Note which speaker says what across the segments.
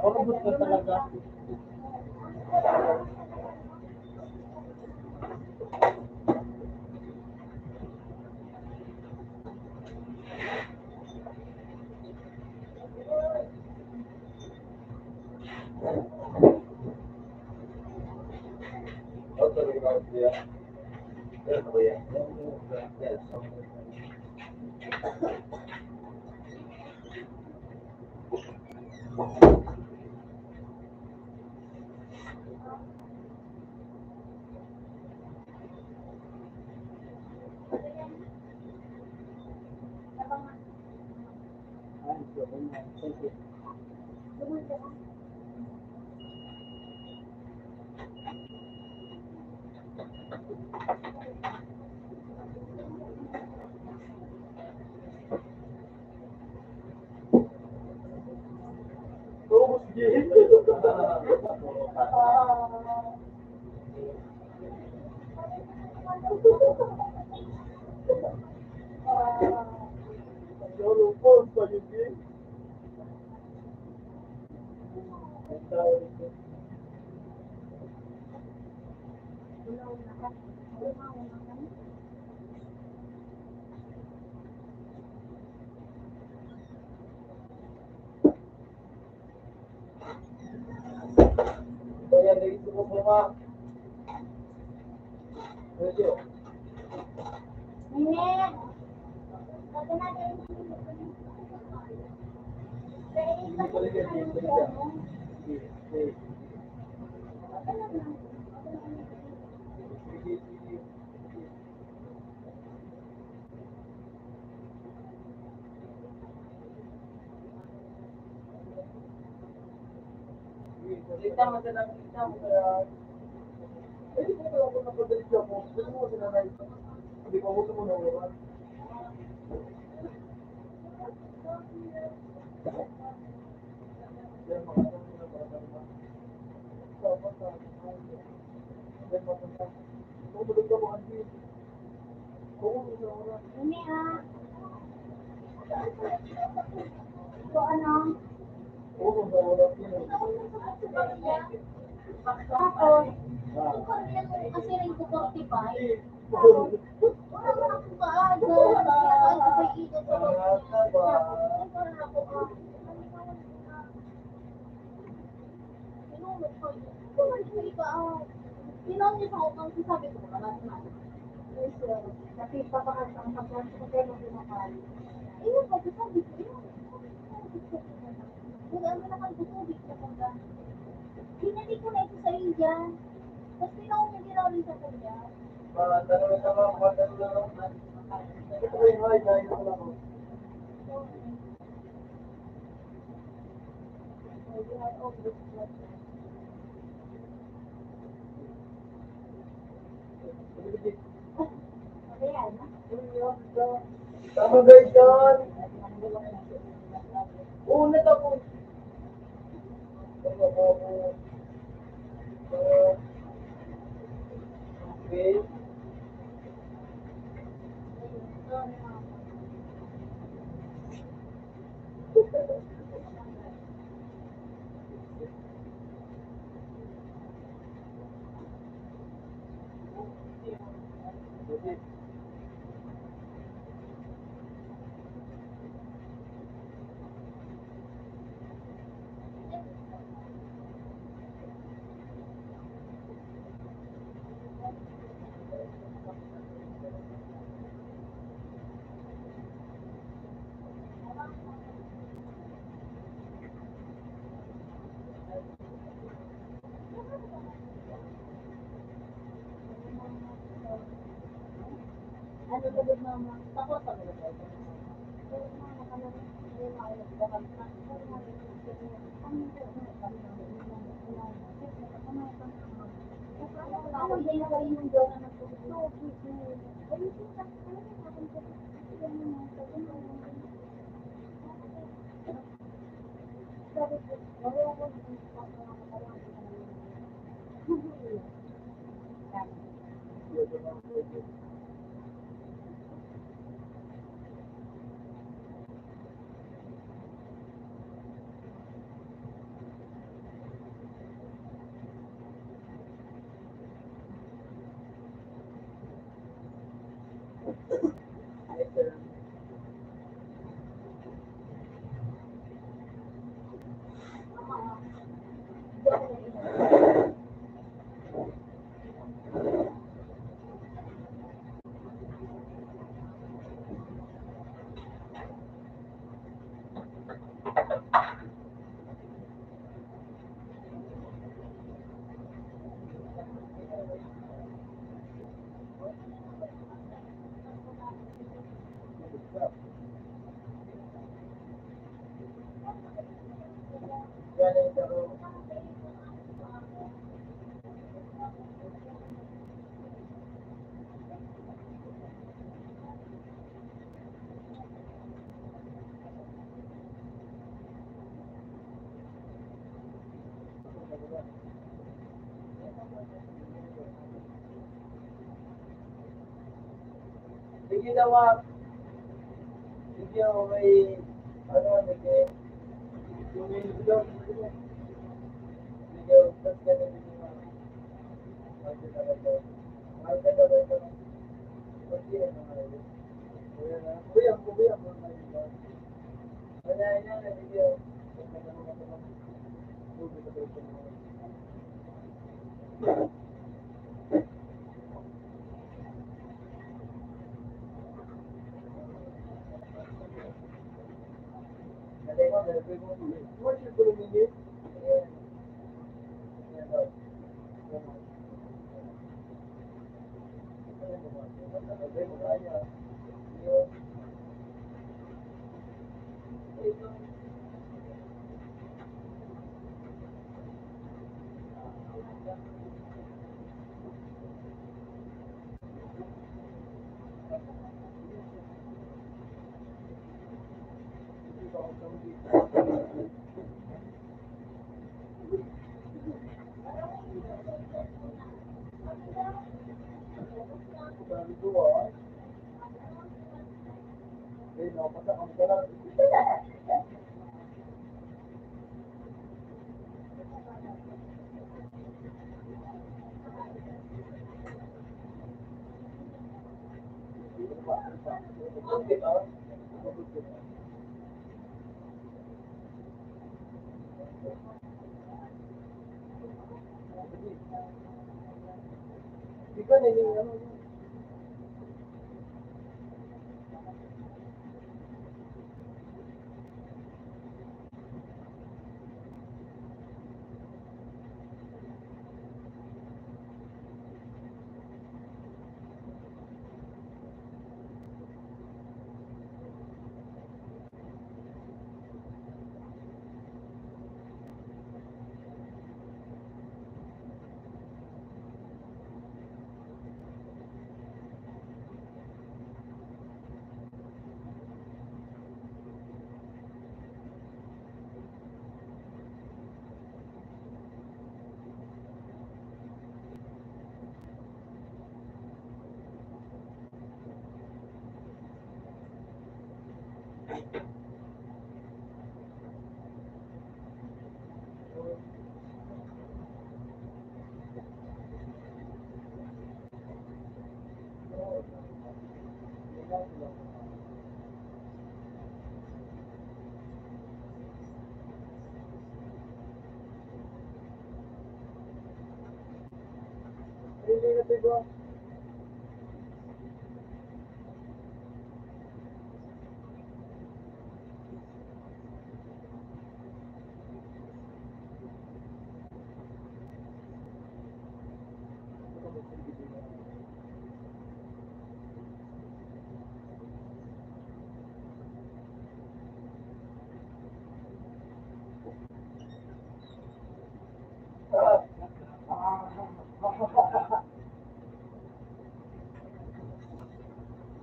Speaker 1: Orobot ka talaga. Kaya dito ko mga medyo kita mo sila kita mo kaya hindi ko alam kung napadali siya mo. Gusto mo sila na ito. Hindi ko gusto mo na wala. Yan mga tanong na mga tanong. Dapat sa yan mga tanong. Kung bulog ka mo hindi. Kung bulog ka wala.
Speaker 2: Ini ito ano?
Speaker 1: Oo, kung wala.
Speaker 2: Tapos, kasi rin ko 45. Tapos, wala ko na kung kaaga. Kaya ito ko lang niya. Tapos, parang ako sinulog ko. Wala siya ikaw. Sinulog niya sa utang sabi ko, wala naman. Kasi papakasang pagkakasang ko kayo pinakali. Yun, pagkasabi ko, yun. Kung ano na kayo tubig sa kanya. Hinali ko na ito sa iyo dyan. Tapos pinakong niya ginawa rin sa kanya.
Speaker 1: Tanong ka ba? Tanong lang. Ito ko yung hay. Dahil ko lang.
Speaker 2: You had all this blood. Ayan.
Speaker 1: Tama guys yan. Una tapos. Okay. Legit.
Speaker 2: Ano sagot mama? Takot sa mga tayo. Pero mama ka naman, hindi mo kayo nagdakal na. Pero mama, kami po na kami na ako, hindi na kayo yung doon na nagtutulog. Ayusin ka, ano na natin sa sabi ko, wala ko yung pagkakatawa ko na
Speaker 1: Yes, sir. Galing ako. Sige nawa. Sige ako may ano, sige. Tumingin ko doon. Sige, tapos ganun din yung mga. Kasi talaga. Mahal ka na ba ito? Kasi ano nga yun. Kuya na. Kuya mo na yun. Kaya yan, sige. Huwag ka naman ako lang. Huwag ka naman ako lang. Kasi ko, dalawa ko. What's your good name? Ayan. Ayan daw. Sabi ko, napasa kami ka lang. Okay, ah. Hindi ka niling ano.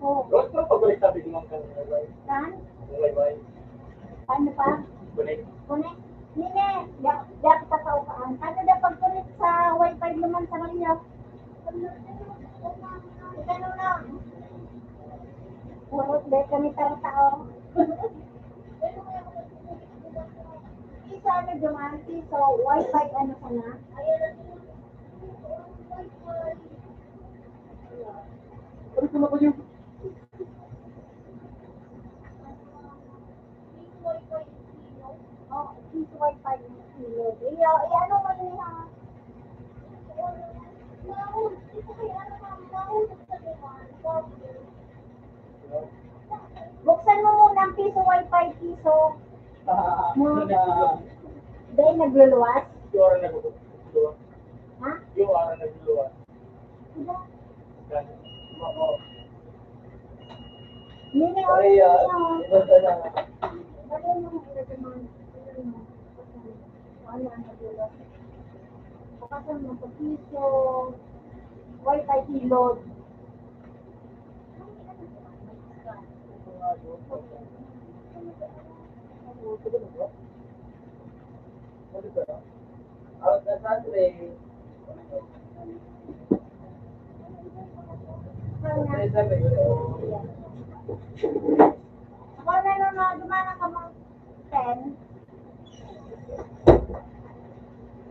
Speaker 2: Oh,
Speaker 1: Gusto pabalik sabi ko ng
Speaker 2: saan?
Speaker 1: bye-bye.
Speaker 2: Paano pa?
Speaker 1: Connect.
Speaker 2: Kunik? Nine, yak pa kaukaan. Ano na pag-kunik sa wifi naman sa kanya? Ganun na. Urot de kami tao. Isa ano dumanti, so wifi ano ka na?
Speaker 1: Ano ko na ba yung
Speaker 2: Oh, is wifi yung kilo. Ano mo yun ha? Buksan mo muna ang piso wifi piso. Dahil nagluluwas?
Speaker 1: yung araw na nagluwa?
Speaker 2: Ha?
Speaker 1: Yung araw na nagluwa.
Speaker 2: Diba?
Speaker 1: Oo.
Speaker 2: Nini,
Speaker 1: Ay, basta na.
Speaker 2: ano yung ilagay ano ang nagluluwas? Bukasan mo sa piso, wifi kilod.
Speaker 1: Out na Sunday.
Speaker 2: Ako nanonood, dumana ka mga 10.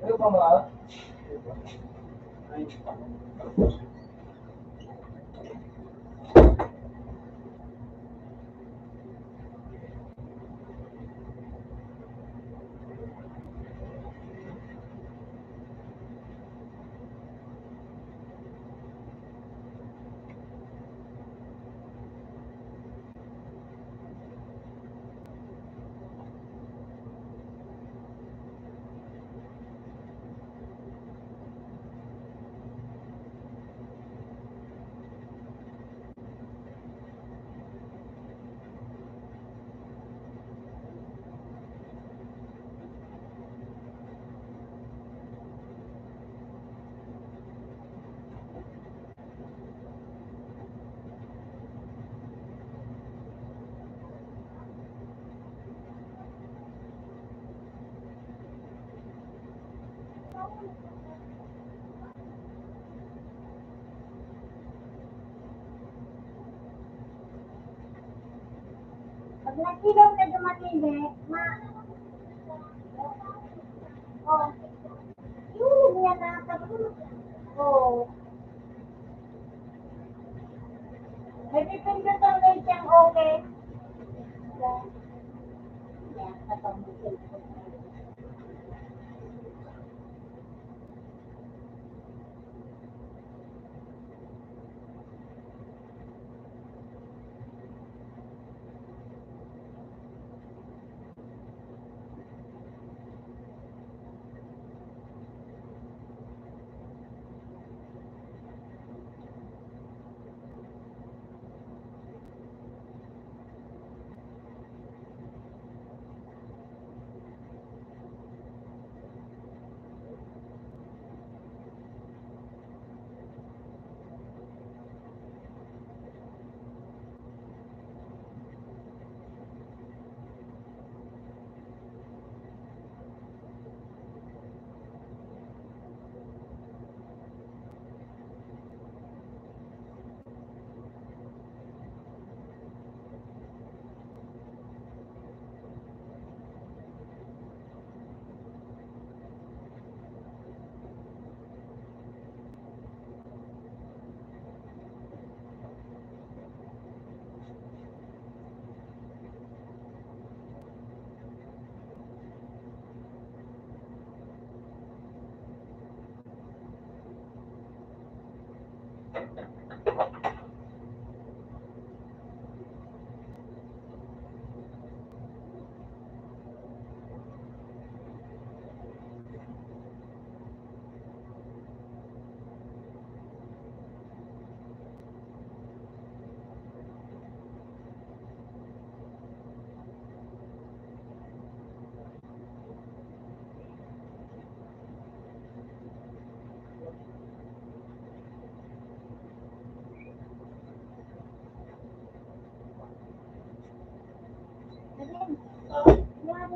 Speaker 1: Ano pa mga?
Speaker 2: Pag nag-ilaw na dumatili, oh, yun niya na, tapos, oh, may pipindutan ulit siyang okay. Yan, katong cellphone.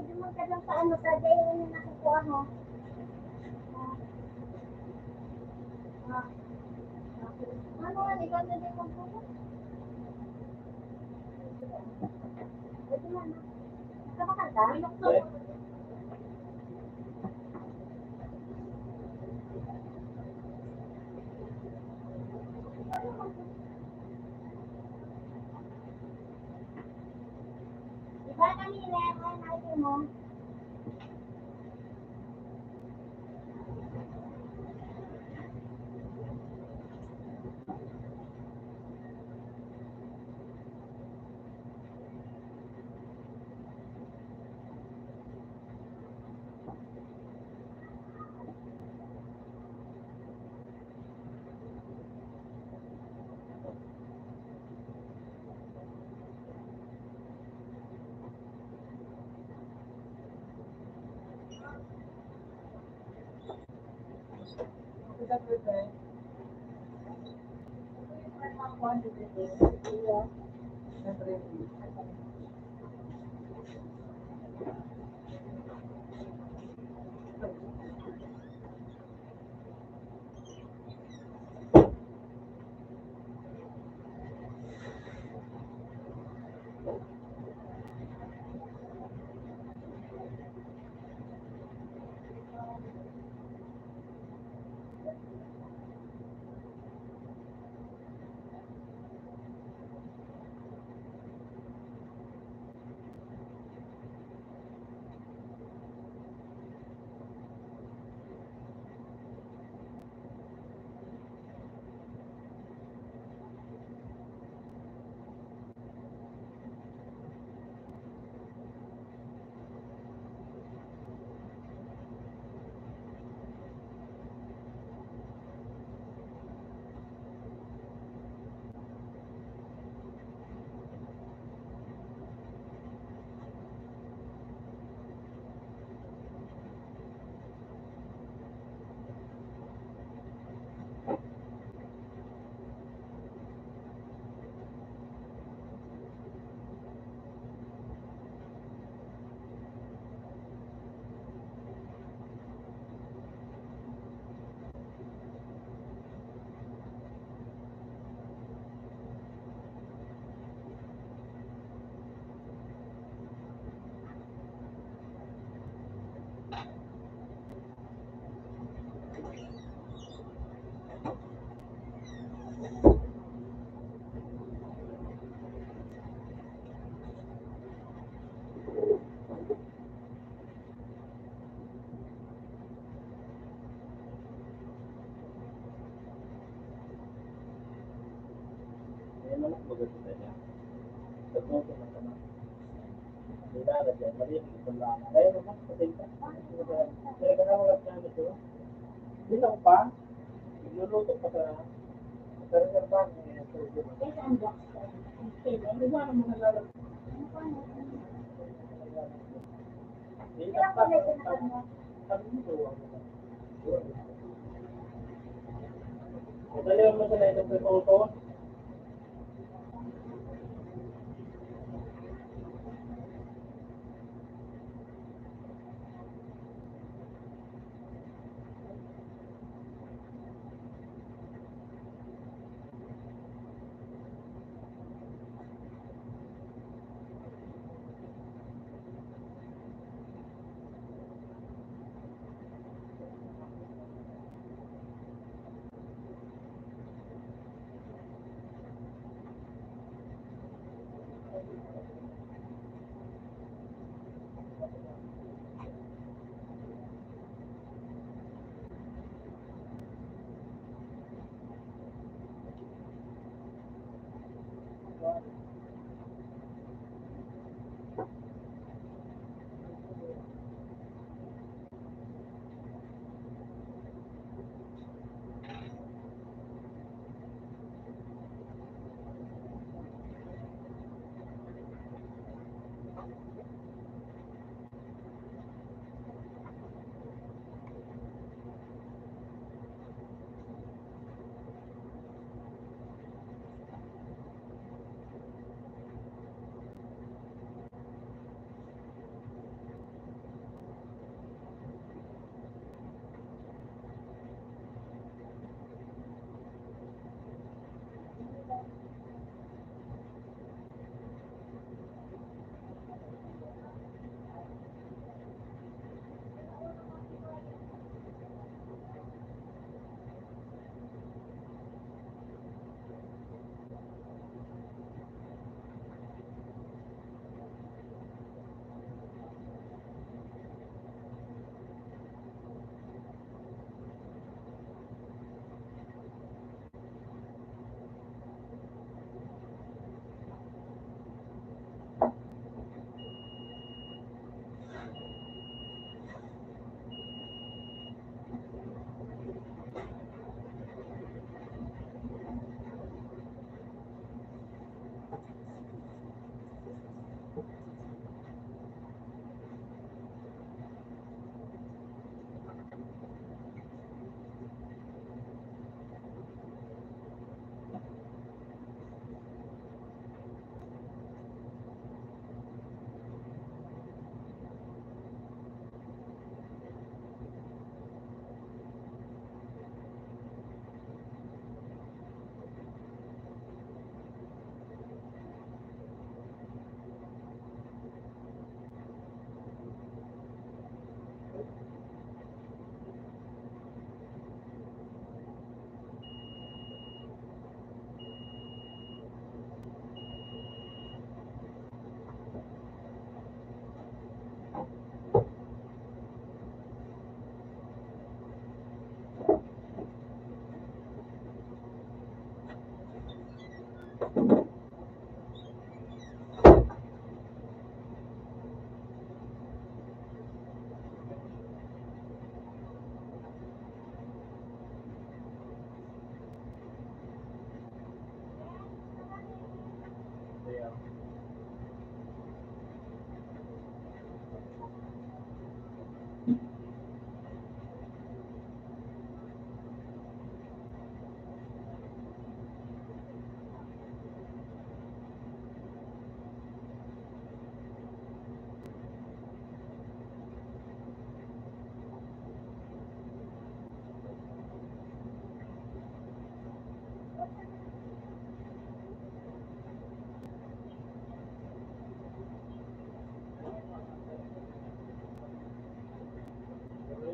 Speaker 2: medyo magkadang sa ano, kada yung nakukuha mo. Ah, ano nga, ikaw na din magkuha. Pwede man. Nakabakal ka? Diba kanina, ay mo.
Speaker 1: Bilang pa, niluluto pa sa reservan eh.
Speaker 2: Kasi ang box ko.
Speaker 1: Ano ba ang mga lalagay?
Speaker 2: Kaya ko na pinakanya.
Speaker 1: Madali mo sa ito sa auto.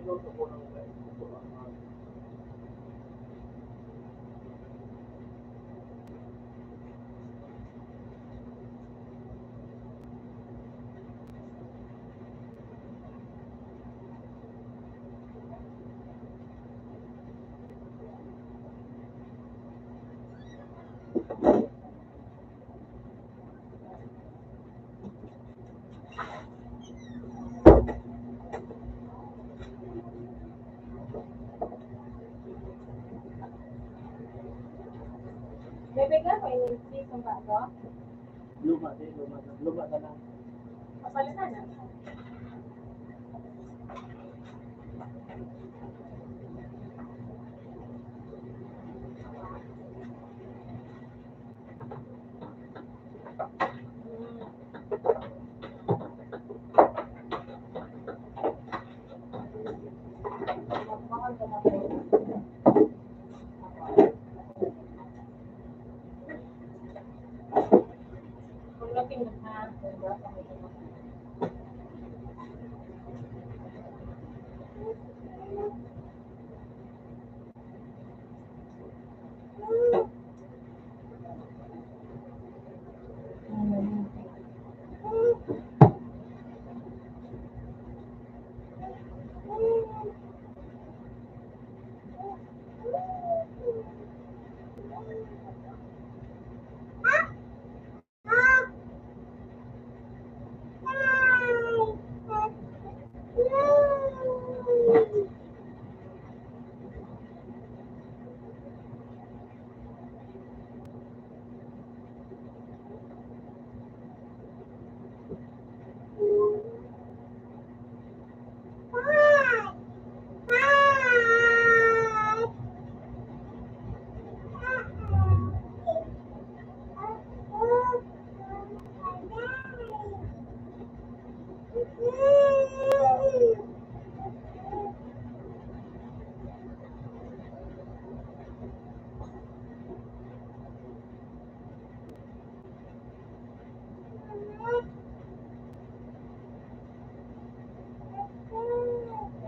Speaker 1: Luto ko ng guys. Ito lang.
Speaker 2: Bebe ka, may nilipis ang bago.
Speaker 1: Luma din, luma na. Luma na lang.
Speaker 2: Kapalitan na. Mahal ka na po. Kung lapin na ha, diba?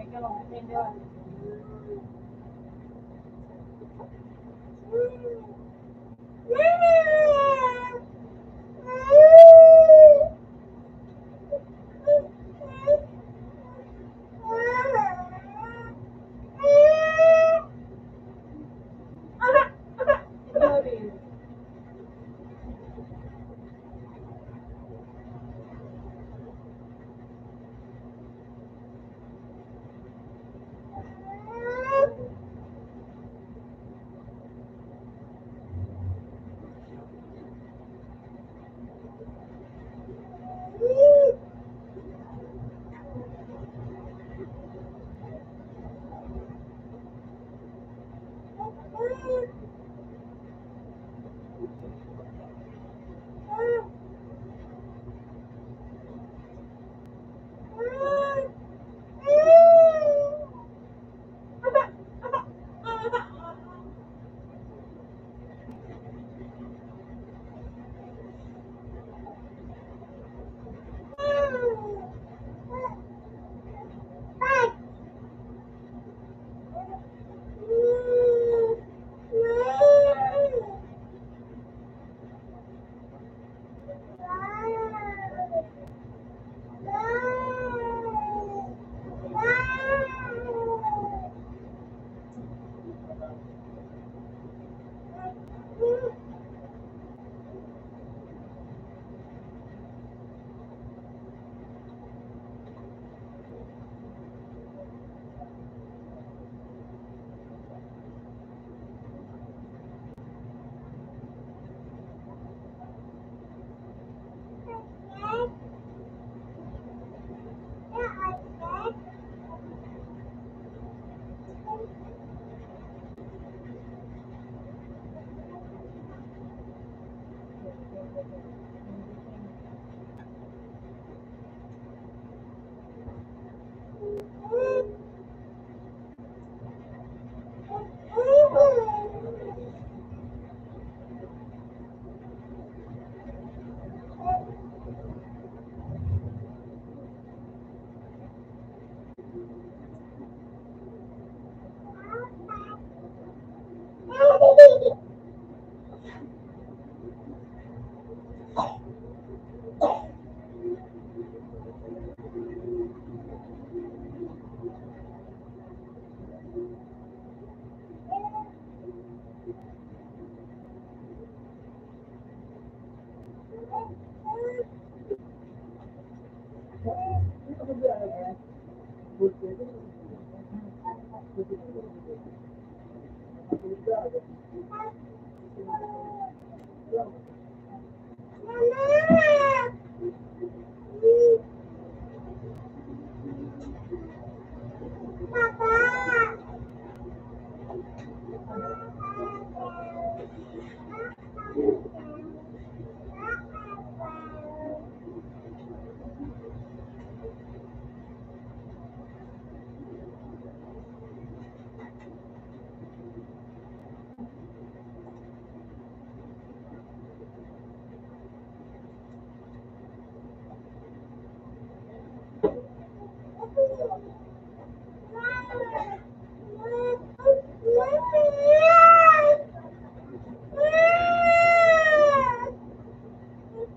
Speaker 2: Teka lang, teka. Sorry.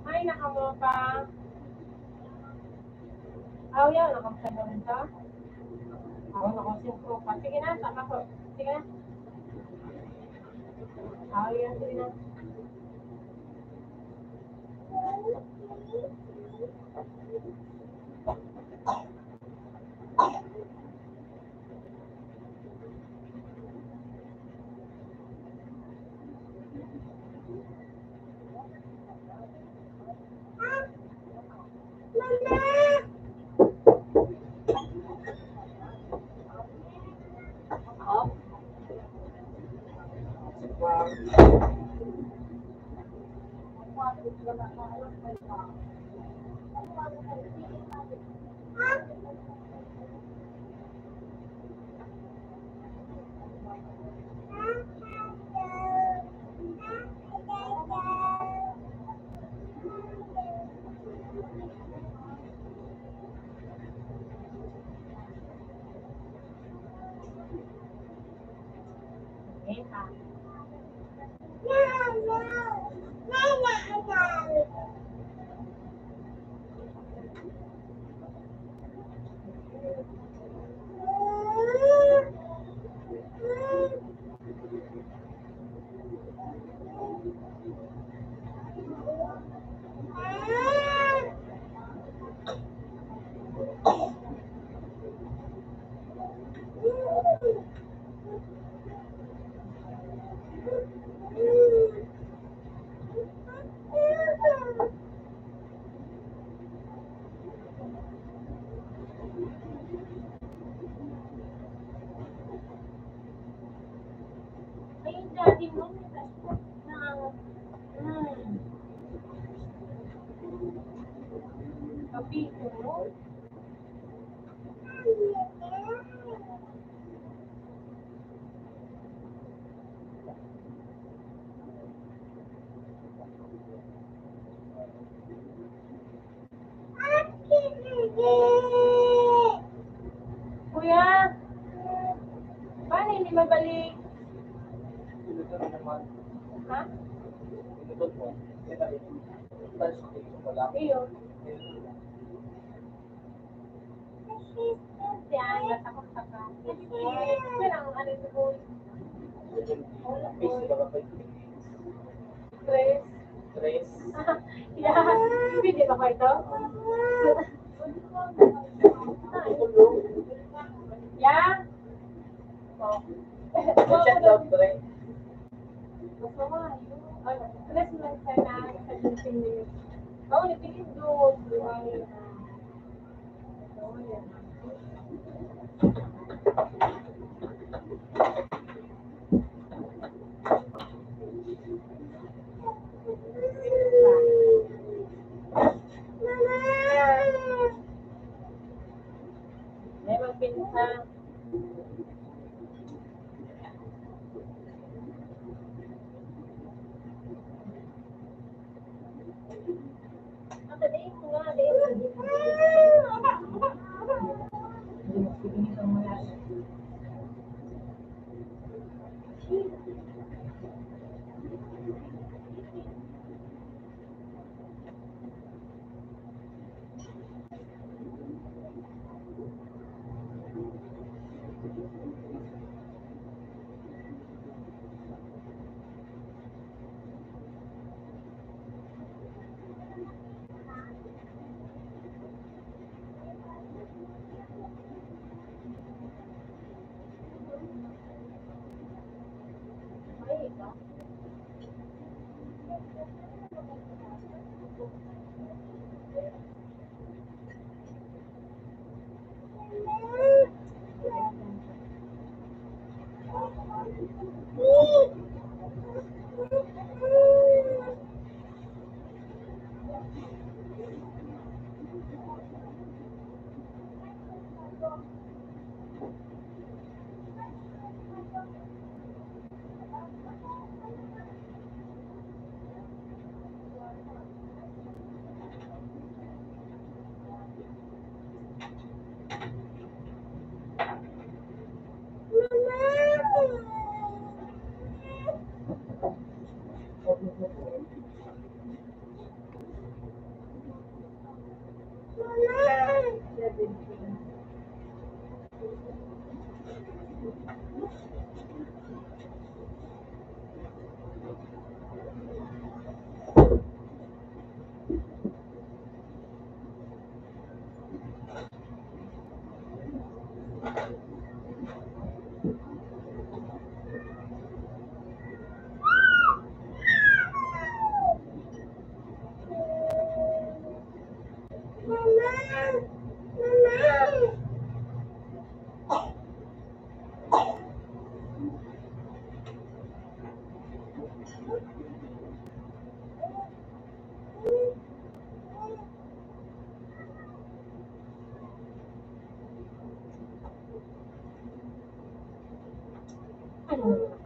Speaker 3: Ay, nakamoka. Aw, yan, nakamsa na rin ka. Aw, nakasintro ka. Sige na, taka ko. Sige na. Aw, yan, sige na. Ayan, ah. Ay, yung daddy mo, may passport na. Kapito mo. Kuya, paano hindi mabalik? Ha? Iyo. Yan, natakot ka pa. Pero ang ano ito po, stress. Yeah, pwede ba ko ito? Yeah? Oh. Gusto mo, ano? Stress lang sana sa 15 minutes. Oo, nipigil doon. Ay, oo, yan. May magpinsa. Daig ko nga, daig. Ano naman?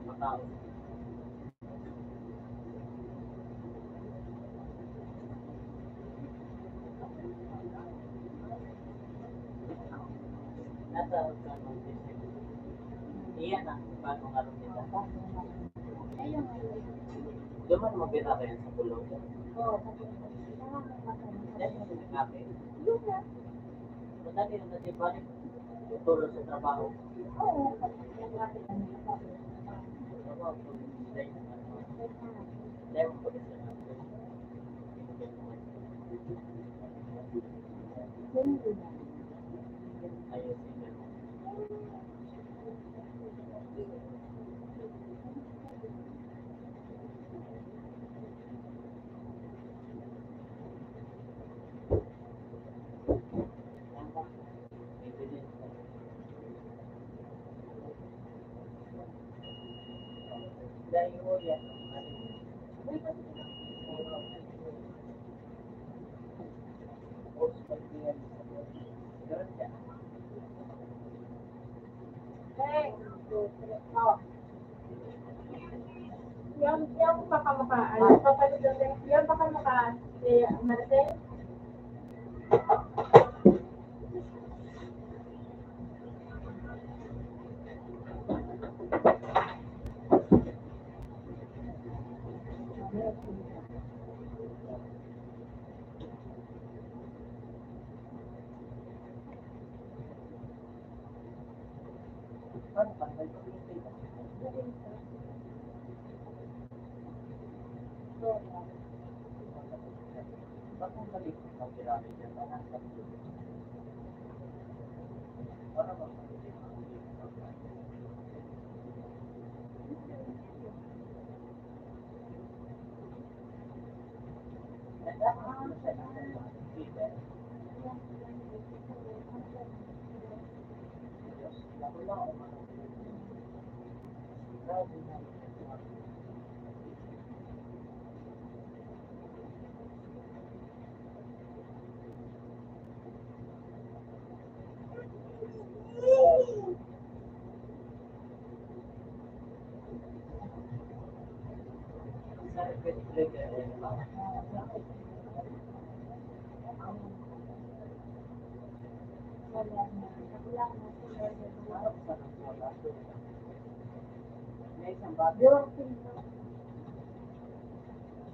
Speaker 1: matao. Nasa kanong system. Iyan ang paano nga rin nila.
Speaker 2: Ayun.
Speaker 1: Duman mabira rin sa pulong.
Speaker 2: Oo, kasi
Speaker 1: Dahil sa sinagabi.
Speaker 2: yung na.
Speaker 1: Madali na natin balik. Tulong sa trabaho.
Speaker 2: Oo, kasi nag-rapid ang nila.
Speaker 1: Trabaho ko. Dahil mo pag isa na. Ayos sila. Dahil mo yan.
Speaker 3: Eh, oh. Yung pakamukha, ano, papalit doon, yung pakamukha, si Marcel,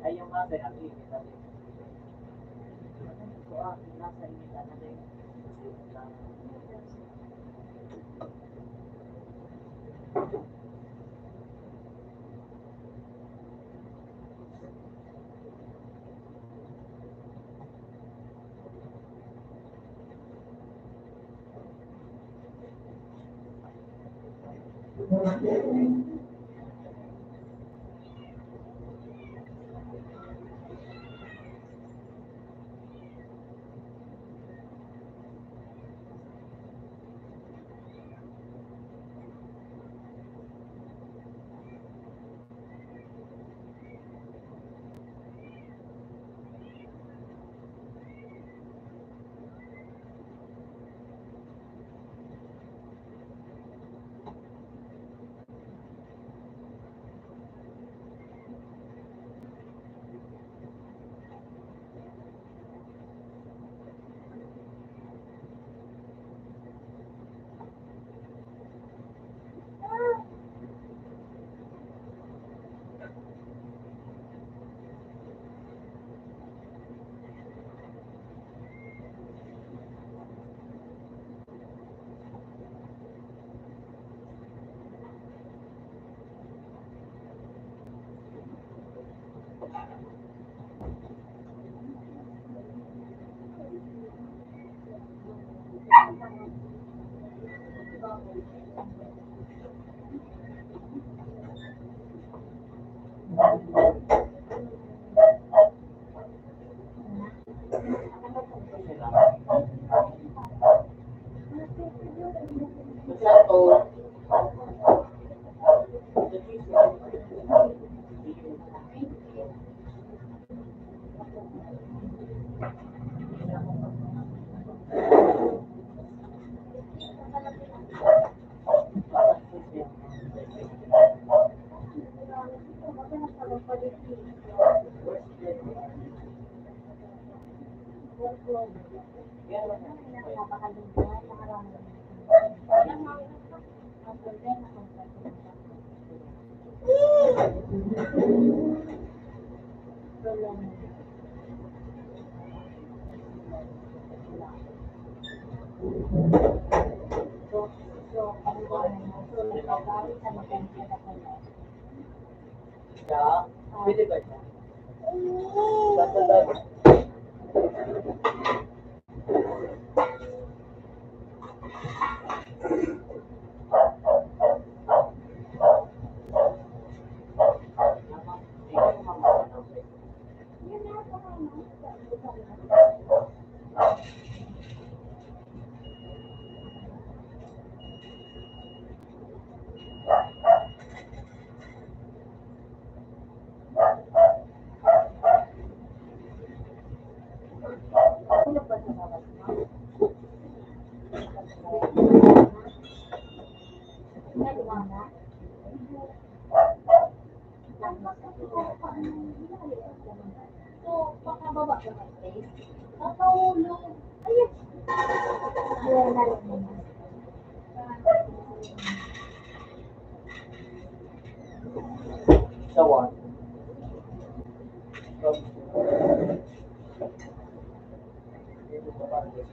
Speaker 3: Ay, yung mother, ang limit natin. So, nasa limit natin.
Speaker 2: Napakalugan, nakarami.
Speaker 3: Parang mga
Speaker 2: Ang tuloy na kung saan.
Speaker 1: Yeah. Pwede ba siya? Basta tayo.
Speaker 2: So, pakababa ko ng place. Nakahulog. Ayun. Ayun, nalang naman.
Speaker 1: Sa one. Dito sa Paris.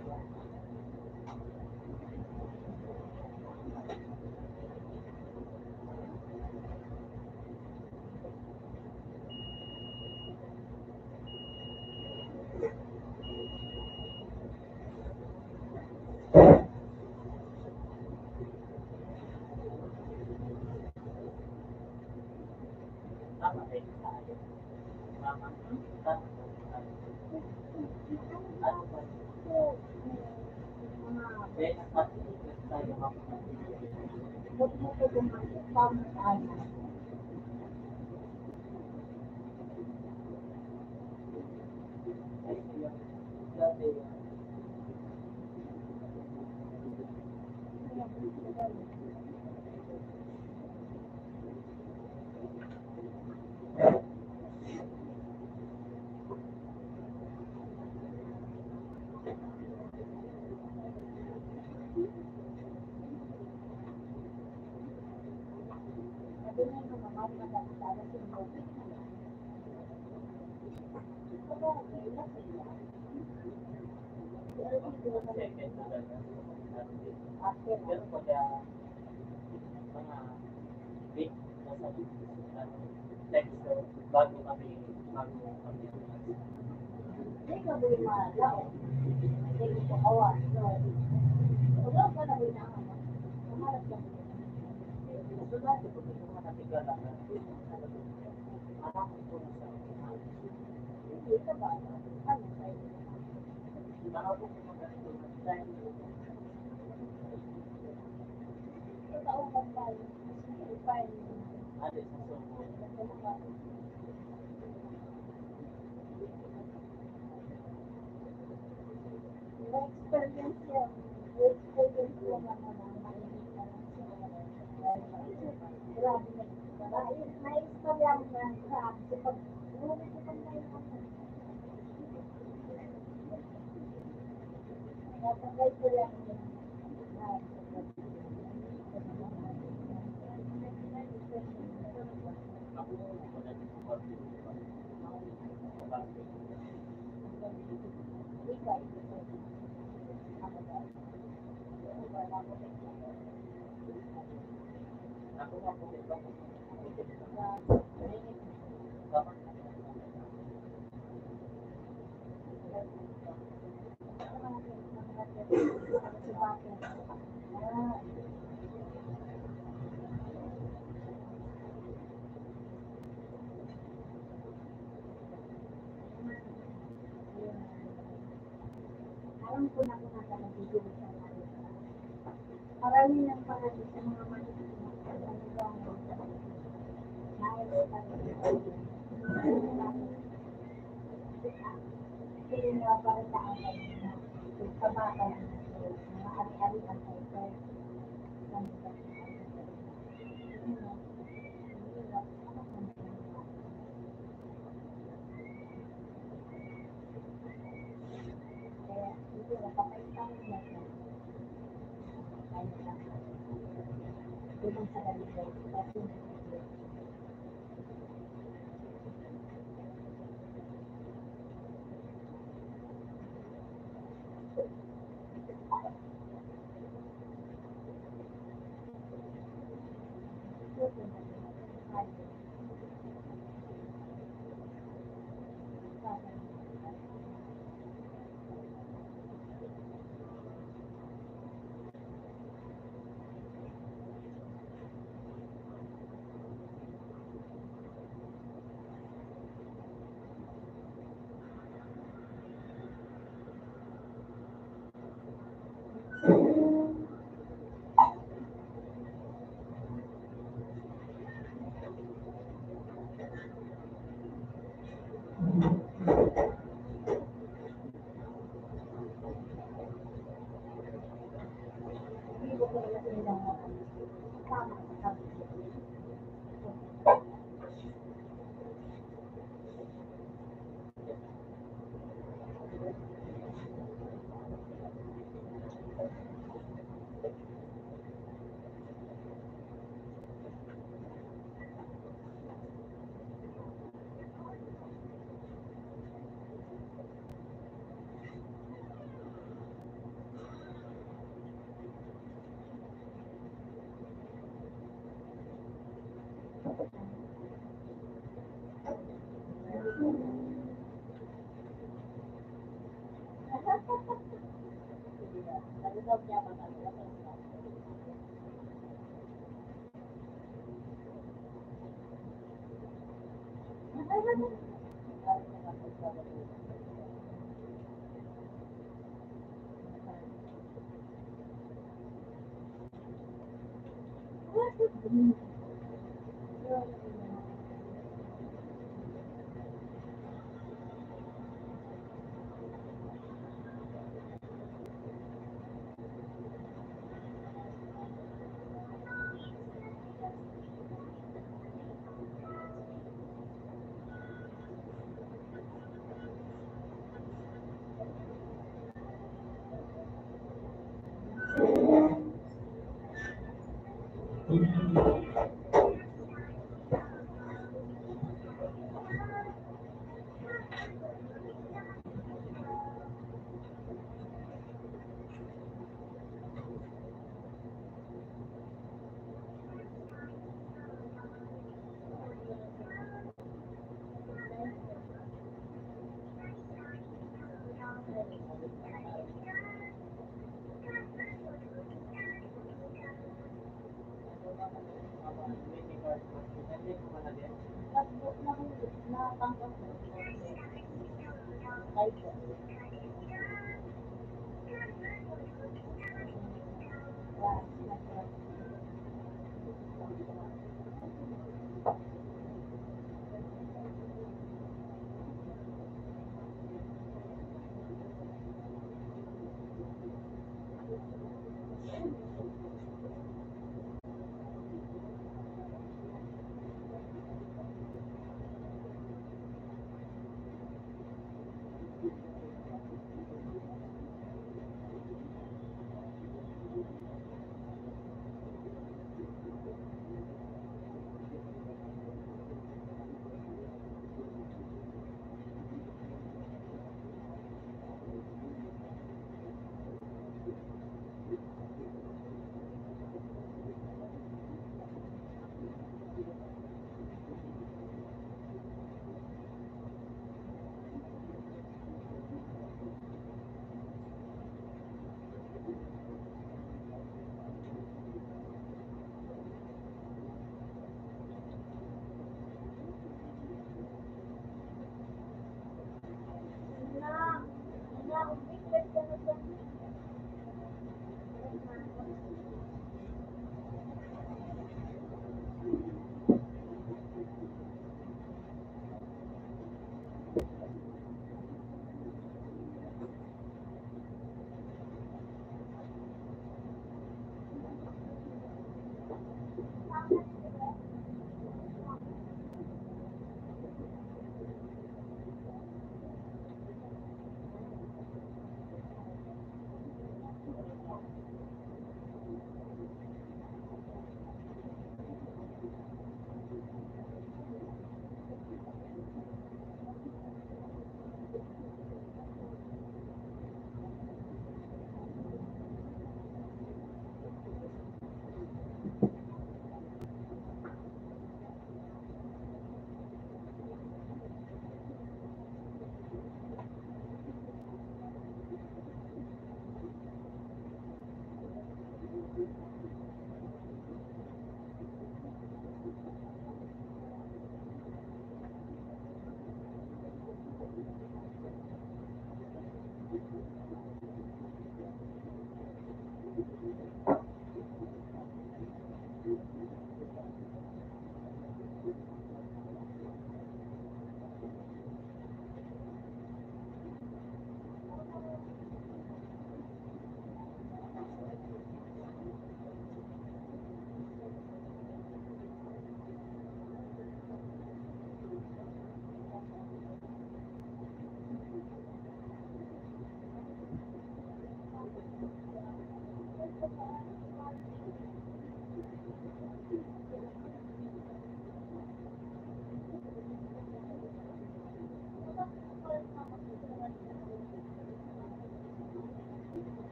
Speaker 1: Tama kayo tayo. Tama. Tama. Ano ba? Kaya nakatitigil tayo makapagigil.
Speaker 2: Huwag mo ko gumamit. Tama tayo.
Speaker 1: Ay, ngayon. Dati yun.
Speaker 2: Sabi niya yung mga madami sana sa iyo. Ito, okay, laki lang. Pero dito naman
Speaker 1: Second talaga.
Speaker 2: after
Speaker 1: Pero pagka mga week na sa text bago kami
Speaker 2: hindi ka buhay malaw. Hindi ko awas. Huwag lang ka na buhay na ako. Kumarap lang.
Speaker 1: so dati ko ito mga natigala na anak ko na sa
Speaker 2: Hindi ka ba? Ano sa'yo?
Speaker 1: mga po kumagano na time
Speaker 2: Totoo ka tayo. Fine.
Speaker 1: ano sa sumo
Speaker 2: Experience yan. Experience yan naman ang mainit na grabe na. Na-istorya mo yan sa akin. Pag ulit ko pang tayo natangay ko yan.
Speaker 1: ako mo na dito
Speaker 2: Ikaw.
Speaker 1: ako nga po ito
Speaker 2: Alam ko na kung nasa nagiging sa mga. Marami ng pangalit sa mga manipis na talagang hindi na para sa akin na pagkabata ng mga ari-ari ang kayo. Kaya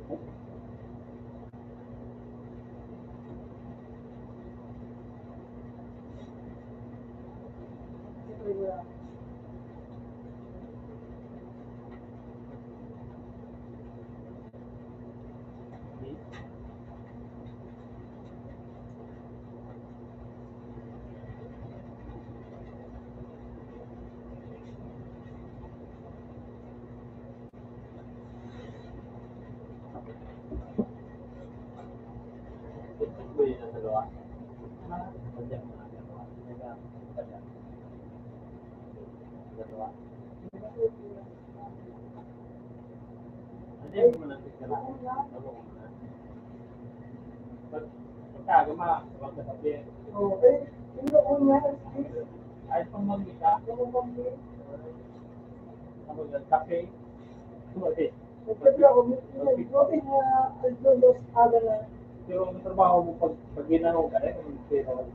Speaker 1: Uy, nasa dalawa. Panjang na dalawa. Panjang. Dalawa. Ano yung mga natin ka na? Ano mo na? Pagkagama, pagkatabi.
Speaker 2: Oo, eh, hindi ko niya,
Speaker 1: Ayos pang magmita. Ano yung kape? Sumabi.
Speaker 2: nagsabi ako, buti na aldolos aga na.
Speaker 1: Pero ang trabaho mo pag ginanong ka, pero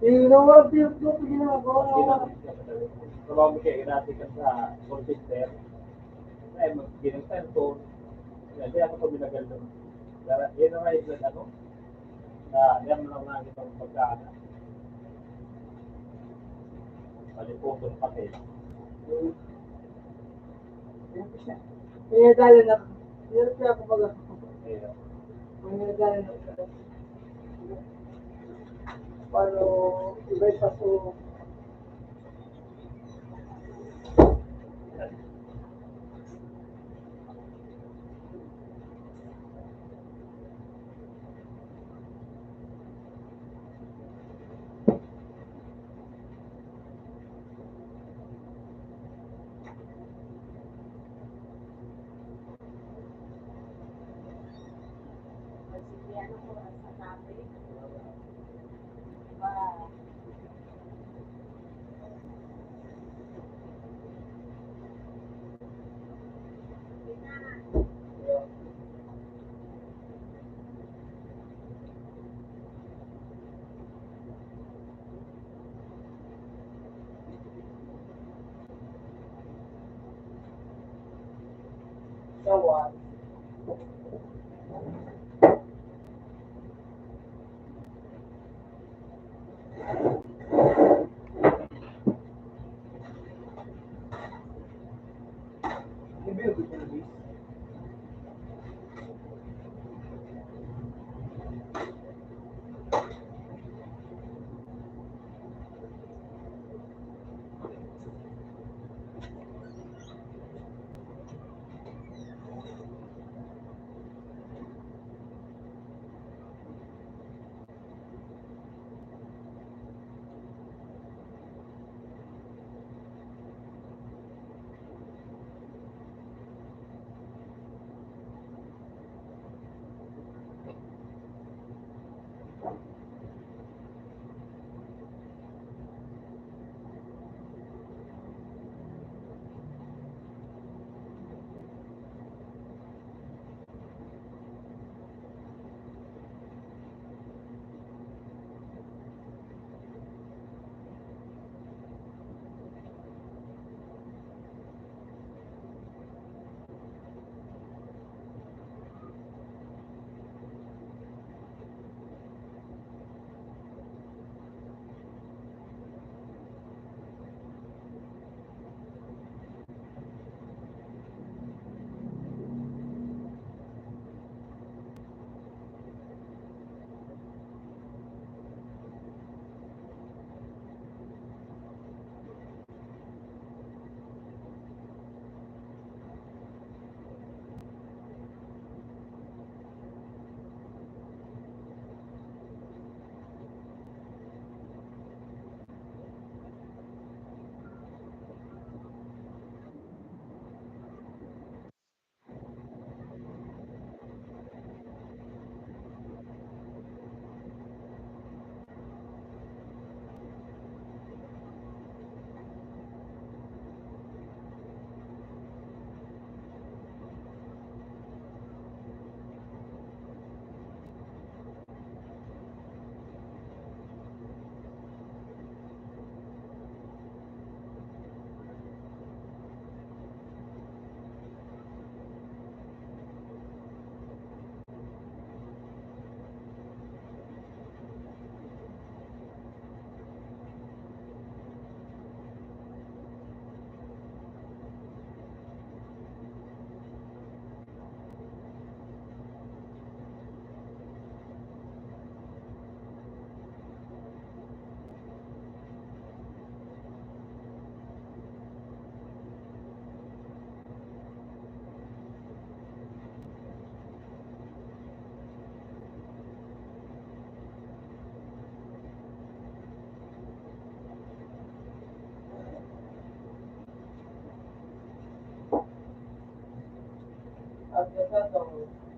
Speaker 2: Nawala yung ginagawa
Speaker 1: pag
Speaker 2: ko.
Speaker 1: trabaho mo kaya ginati ka sa call center, ay mag-ginang cellphone, hindi ako pa binagal doon. Yan ang ay ano, na yan mo lang nakikita ng pagkaan. Paliputon pati.
Speaker 2: May nagala na. Meron siya ako baga.
Speaker 1: Eh,
Speaker 2: May nagala na. Paano iba'y paso. Sawan. Hindi ba yung
Speaker 1: ka daw.